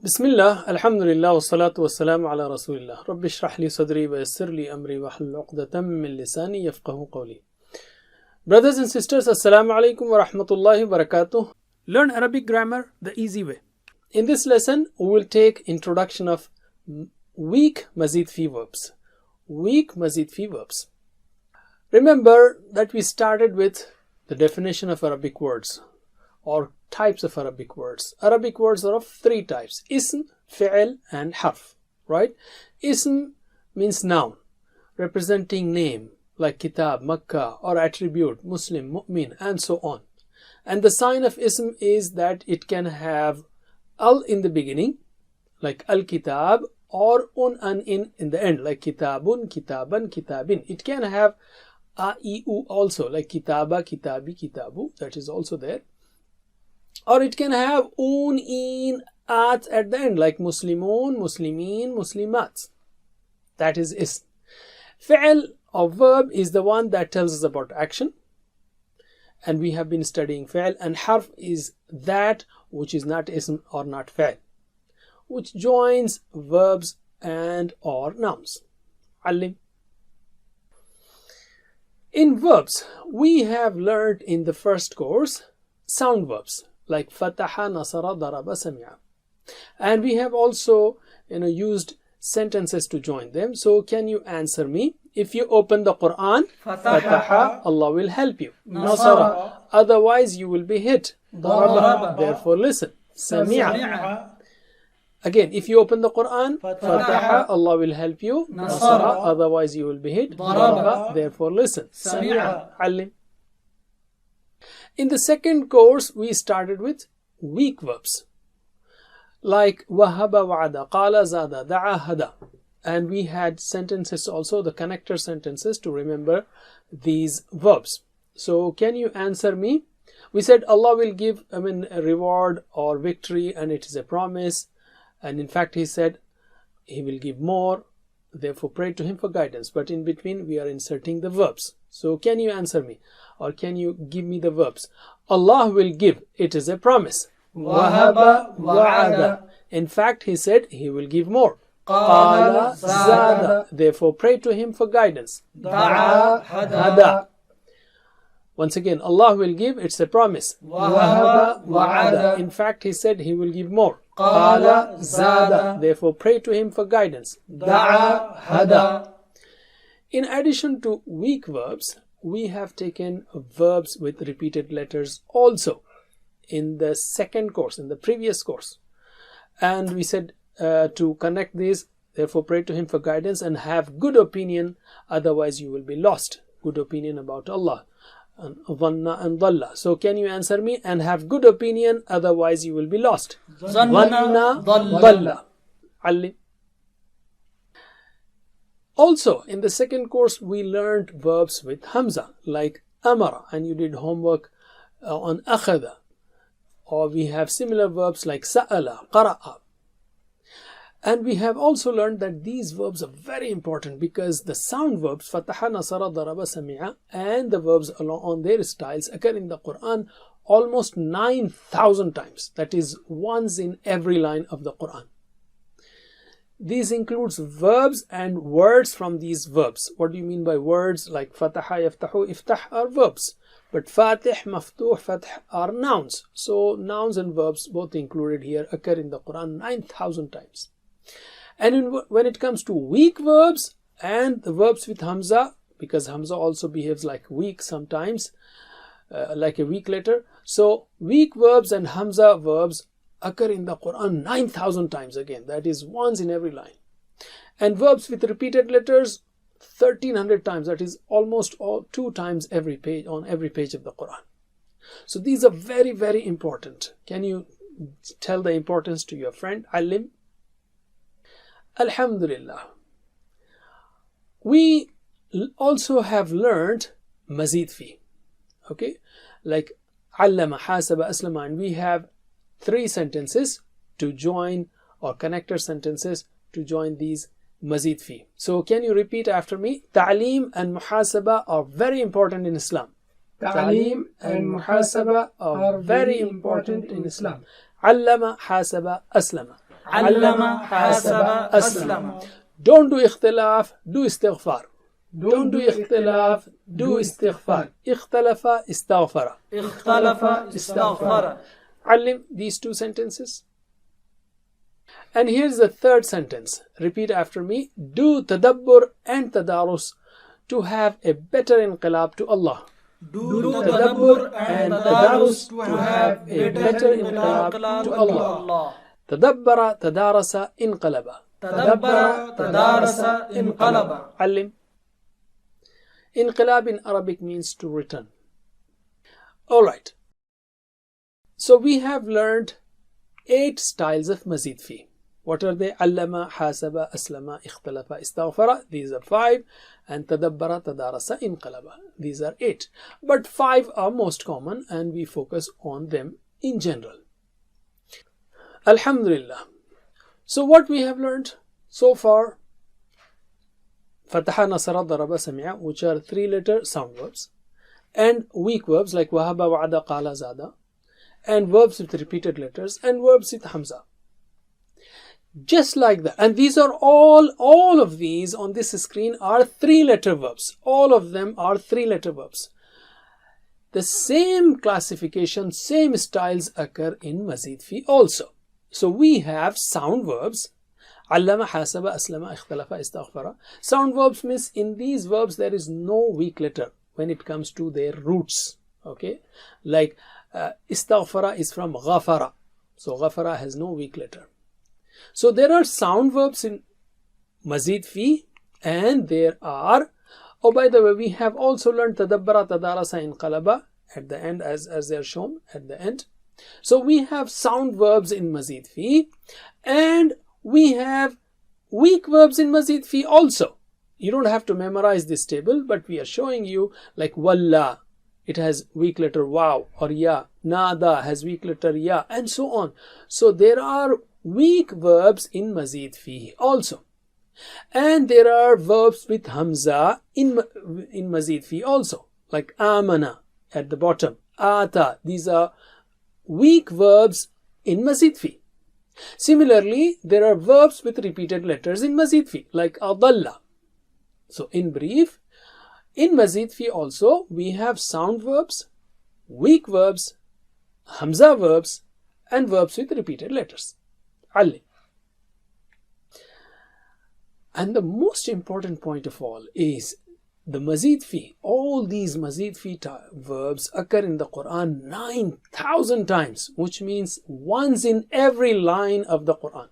Bismillah, alhamdulillah, wassalatu wassalamu ala rasulillah. Rabbi shrah li sadri wa yassir li amri wa hlul uqdatam min lisani yafqahu qawli. Brothers and sisters, assalamu alaikum wa rahmatullahi wa barakatuh. Learn Arabic grammar the easy way. In this lesson, we will take introduction of weak mazid fi verbs. Weak mazid fi verbs. Remember that we started with the definition of Arabic words or types of Arabic words. Arabic words are of three types: ism, fi'l and harf, right? Ism means noun, representing name like kitab, Makkah, or attribute, Muslim, mu'min, and so on. And the sign of ism is that it can have al in the beginning, like al-kitab, or an in the end, like kitabun, kitaban, kitabin. It can have a, i, u also, like kitaba, kitabi, kitabu, that is also there. Or it can have un, in, at the end, like muslimun, muslimin, muslimat. That is ism. Fi'l or verb is the one that tells us about action. And we have been studying fi'l. And harf is that which is not ism or not fi'l, which joins verbs and or nouns. Alim. In verbs, we have learned in the first course sound verbs like fataha, nasara, daraba, sami'a. And we have also used sentences to join them. So can you answer me? If you open the Quran, fataha, Allah will help you. Nasara, otherwise you will be hit. Daraba, therefore listen. Sami'a. Again, if you open the Quran, fataha, Allah will help you. Nasara, otherwise you will be hit. Daraba, therefore listen. Sami'a. Alim. In the second course, we started with weak verbs like wahaba, wa'ada, qala, zada, da'a, hada. And we had sentences also, the connector sentences, to remember these verbs. So can you answer me? We said Allah will give a reward or victory, and it is a promise. And in fact, He said He will give more. Therefore, pray to Him for guidance. But in between, we are inserting the verbs. So can you answer me? Or can you give me the verbs? Allah will give. It is a promise. Wahaba, wa'ada. In fact, He said He will give more. Qala, zada. Therefore, pray to Him for guidance. Da'a, hada. Once again, Allah will give. It's a promise. Wahaba, wa'ada. In fact, He said He will give more. Qala, zada. Therefore, pray to Him for guidance. Da'a, hada. In addition to weak verbs, we have taken verbs with repeated letters also in the second course, in the previous course. And we said to connect these, therefore pray to Him for guidance and have good opinion, otherwise you will be lost. Good opinion about Allah. And dhanna and dhalla. So can you answer me? And have good opinion, otherwise you will be lost. Dhanna, dhalla. Alim. Also, in the second course, we learned verbs with hamza, like amara, and you did homework on akhada. Or we have similar verbs like sa'ala, qara'a. And we have also learned that these verbs are very important because the sound verbs, fataha, nasara, daraba, sami'a, and the verbs along on their styles occur in the Quran almost 9,000 times. That is once in every line of the Quran. This includes verbs and words from these verbs. What do you mean by words? Like fataha, yaftahu, iftah are verbs. But fatih, maftuh, fath are nouns. So nouns and verbs both included here occur in the Quran 9,000 times. And when it comes to weak verbs and the verbs with hamza, because hamza also behaves like weak sometimes, like a weak letter. So weak verbs and hamza verbs occur in the Quran 9,000 times again. That is once in every line. And verbs with repeated letters 1,300 times. That is almost 2 times every page on every page of the Quran. So these are very, very important. Can you tell the importance to your friend Alim? Alhamdulillah. We also have learned mazid fi. Okay, like allama, hasaba, aslama, and we have 3 sentences to join, or connector sentences to join these mazid fi. So can you repeat after me? Ta'aleem and muhasaba are very important in Islam. Ta'aleem and muhasaba are very important in Islam. Allama, hasaba, aslama. علم حاسب أسلم. Don't do اختلاف, do استغفار. Don't do اختلاف, do استغفار. اختلف استغفر. اختلف استغفر. علم these two sentences. And here's the third sentence. Repeat after me. Do tadabbur and tadarus to have a better inqilab to Allah. Do tadabbur and tadarus to have a better inqilab to Allah. تدبر تدارس انقلب. تدبر تدارس انقلب. علم. Inqilab in Arabic means to return. Alright. So we have learned 8 styles of mazid fi. What are they? Allama, hasaba, aslama, ikhtalafa, istaghfara. These are 5. And tadabbara, tadarasa, inqalaba. These are 8. But 5 are most common and we focus on them in general. Alhamdulillah. So what we have learned so far, Fataha, Nasara, Daraba, Sami'a, which are 3-letter sound verbs, and weak verbs like Wahaba, Wa'ada, Qala, Zada, and verbs with repeated letters, and verbs with Hamza. Just like that. And these are all of these on this screen are 3-letter verbs. All of them are 3-letter verbs. The same classification, same styles occur in mazid fi also. So we have sound verbs. Allama, hasaba, aslama, ikhtalafa, istaghfara. Sound verbs means in these verbs there is no weak letter when it comes to their roots. Okay, like istaghfara is from ghafara. So ghafara has no weak letter. So there are sound verbs in mazid fi, and there are, oh by the way, we have also learned tadabbara, tadarasa, inqalaba at the end as they are shown at the end. So we have sound verbs in mazid fi, and we have weak verbs in mazid fi also. You don't have to memorize this table, but we are showing you like walla, it has weak letter waw or ya. Nada has weak letter ya, and so on. So there are weak verbs in mazid fi also. And there are verbs with hamza in mazid fi also, like amana at the bottom, ata. These are weak verbs in mazid fi. Similarly, there are verbs with repeated letters in mazid fi, like adalla. So in brief, in mazid fi also we have sound verbs, weak verbs, hamza verbs, and verbs with repeated letters. Ali. And the most important point of all is the mazid fi. All these mazid fi verbs occur in the Quran 9,000 times, which means once in every line of the Quran.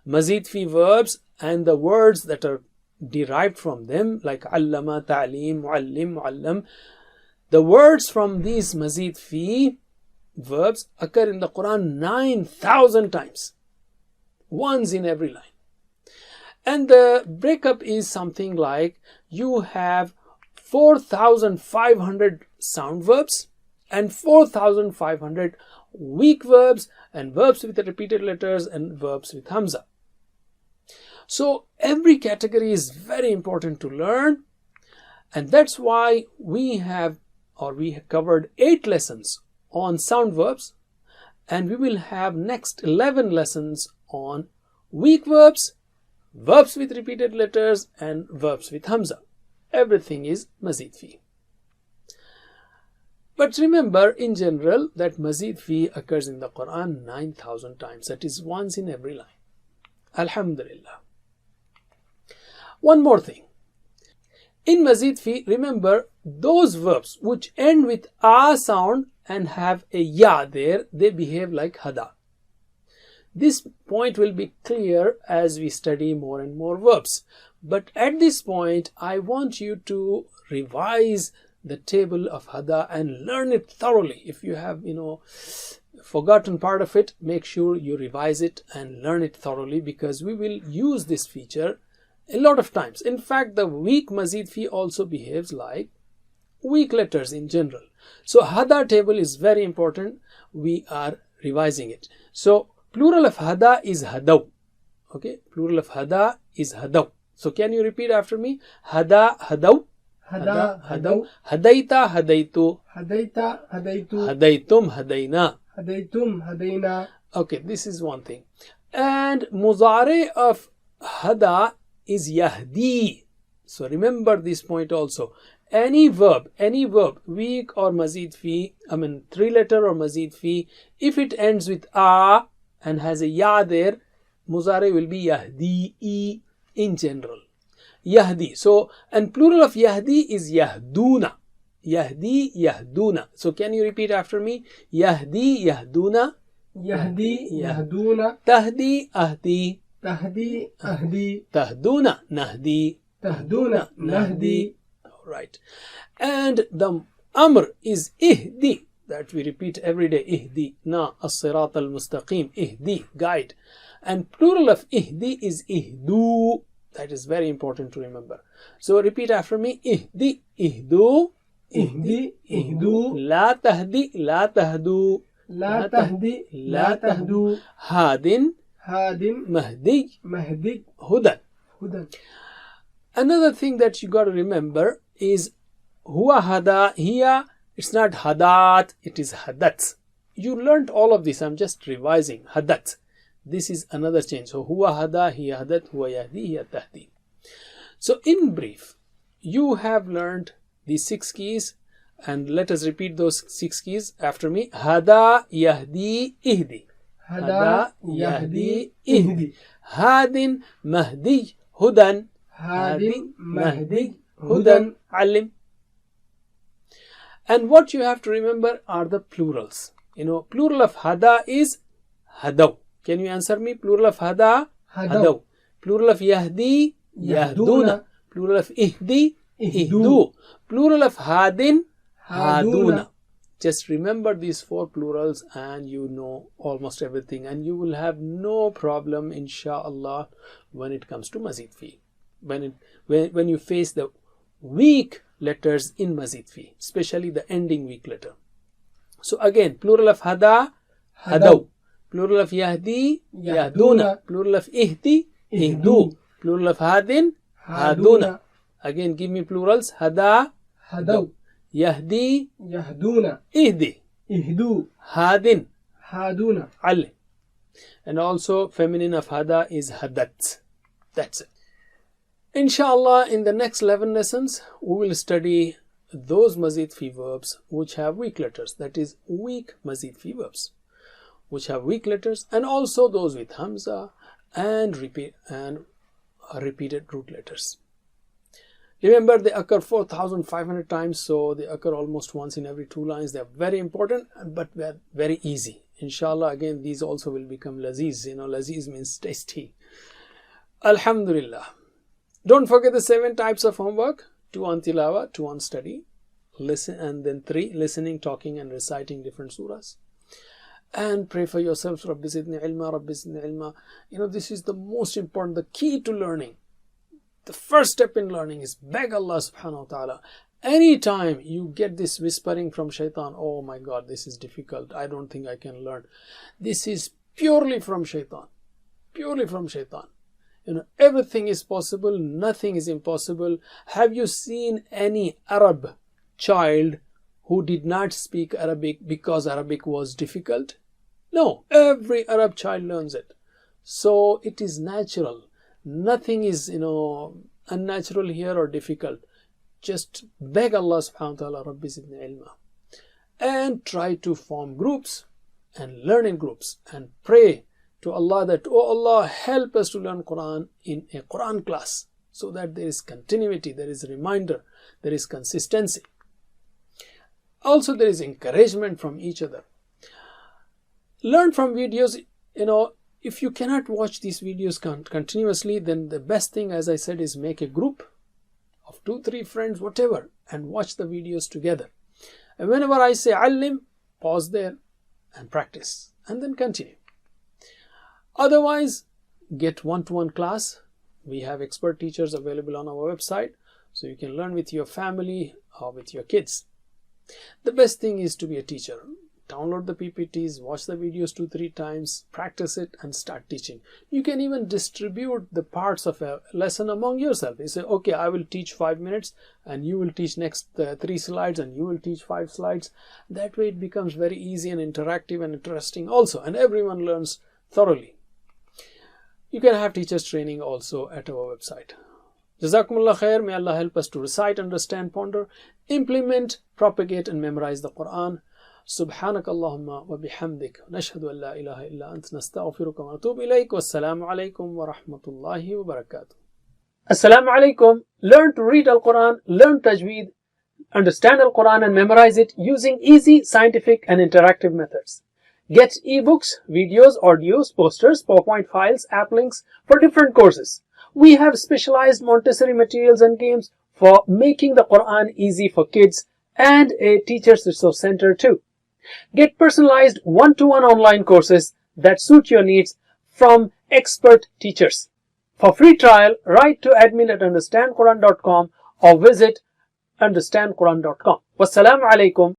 Mazid fi verbs and the words that are derived from them, like allama, ta'lim, muallim, muallam. The words from these mazid fi verbs occur in the Quran 9,000 times, once in every line. And the breakup is something like you have 4,500 sound verbs and 4,500 weak verbs and verbs with repeated letters and verbs with hamza. So every category is very important to learn, and that's why we have covered 8 lessons on sound verbs, and we will have next 11 lessons on weak verbs, verbs with repeated letters, and verbs with hamza. Everything is mazid fi. But remember in general that mazid fi occurs in the Quran 9,000 times. That is once in every line. Alhamdulillah. One more thing. In mazid fi, remember those verbs which end with a sound and have a ya there, they behave like hada. This point will be clear as we study more and more verbs. But at this point, I want you to revise the table of hada and learn it thoroughly. If you have, forgotten part of it, make sure you revise it and learn it thoroughly, because we will use this feature a lot of times. In fact, the weak mazid fi also behaves like weak letters in general. So hada table is very important. We are revising it. So plural of hada is hadaw. Okay, plural of hada is hadaw. So can you repeat after me? Hada, hadaw. Hada, hadaw. Hadaita, hadaitu. Hadaita, hadaitu. Hadaitum, hadaina. Hadaitum, hadaina. Okay, this is one thing. And muzari of hada is yahdi. So remember this point also. Any verb, weak or mazid fi, 3-letter or mazid fi, if it ends with a and has a ya there, muzari will be yahdi in general. Yahdi. So, and plural of yahdi is yahduna. Yahdi, yahduna. So can you repeat after me? Yahdi, yahduna. يهدي يهدون Tahdi, ahdi. تهدي أهدي Tahduna, nahdi. تهدون نهدي. Right. And the amr is ihdi, that we repeat every day. Ihdi na as-sirat al-mustaqim. Ihdi, guide. And plural of ihdi is ihdu. That is very important to remember. So repeat after me. Ihdi, ihdu. اهدي اهدو La tahdi, la tahdu. لا تهدي لا تهدو Hadin, هاد mahdi, مهدي hudan. هدى. Another thing that you got to remember is huwa hada. Here it's not hadat, it is hadat. You learnt all of this. I'm just revising. Hadat. This is another change. So huwa hada, hiya hadat, huwa yahdi, hiya tahdi. So in brief, you have learned these 6 keys, and let us repeat those 6 keys after me. Hada, yahdi, ihdi. هدى يهدي اهدي Hadin, mahdi, hudan. هاد مهدي Hudan, هدى. alim. And what you have to remember are the plurals. Plural of hada is hadaw. Can you answer me? Plural of hada, hadaw. Plural of yahdi, yahduna. Plural of ihdi, ihdu. Plural of hadin, haduna. Just remember these 4 plurals and you know almost everything, and you will have no problem inshallah when it comes to mazid fi. When you face the weak letters in mazid fi, especially the ending weak letter. So again, plural of hada, hadaw. Plural of yahdi, yahduna. Plural of ihdi, ihdu. Plural of hadin, haduna. Again, give me plurals. Hada, هدوا yahdi, يهدون ihdi. اهدوا Hadin, هادون. ali. And also feminine of hada is hadat. That's it. Inshallah, in the next 11 lessons, we will study those mazid fi verbs which have weak letters. That is, weak mazid fi verbs which have weak letters, and also those with hamza and repeated root letters. Remember, they occur 4,500 times, so they occur almost once in every 2 lines. They are very important, but they are very easy. Inshallah, again, these also will become laziz. Laziz means tasty. Alhamdulillah. Don't forget the 7 types of homework: 2 on tilawa, 2 on study, listen, and then 3 listening, talking, and reciting different surahs. And pray for yourselves. Rabbi zidni ilma, Rabbi zidni ilma. This is the most important, the key to learning. The first step in learning is beg Allah subhanahu wa ta'ala. Anytime you get this whispering from shaitan, oh my God, this is difficult, I don't think I can learn. This is purely from shaitan. Purely from shaitan. Everything is possible, nothing is impossible. Have you seen any Arab child who did not speak Arabic because Arabic was difficult? No, every Arab child learns it. So it is natural. Nothing is, unnatural here or difficult. Just beg Allah subhanahu wa ta'ala, Rabbi zidni ilma. And try to form groups and learn in groups and pray to Allah that, oh Allah, help us to learn Quran in a Quran class, so that there is continuity, there is a reminder, there is consistency. Also, there is encouragement from each other. Learn from videos. If you cannot watch these videos continuously, then the best thing, as I said, is make a group of 2-3 friends, whatever, and watch the videos together. And whenever I say alim, pause there and practice, and then continue. Otherwise, get one-to-one class. We have expert teachers available on our website, so you can learn with your family or with your kids. The best thing is to be a teacher. Download the PPTs, watch the videos 2-3 times, practice it, and start teaching. You can even distribute the parts of a lesson among yourself. You say, okay, I will teach 5 minutes, and you will teach next 3 slides, and you will teach 5 slides. That way it becomes very easy and interactive and interesting also, and everyone learns thoroughly. You can have teachers training also at our website. Jazakumullah khair. May Allah help us to recite, understand, ponder, implement, propagate and memorize the Quran. سبحانك اللهم وبحمدك نشهد أن لا إله إلا أنت نستغفرك ونتوب إليك والسلام عليكم ورحمة الله وبركاته. Assalamu alaikum. Learn to read Al-Quran, learn Tajweed, understand Al-Quran and memorize it using easy, scientific and interactive methods. Get ebooks, videos, audios, posters, PowerPoint files, app links for different courses. We have specialized Montessori materials and games for making the Quran easy for kids and a Teachers Resource Center too. Get personalized one-to-one online courses that suit your needs from expert teachers. For free trial, write to admin@understandquran.com or visit understandquran.com. Wassalamu alaikum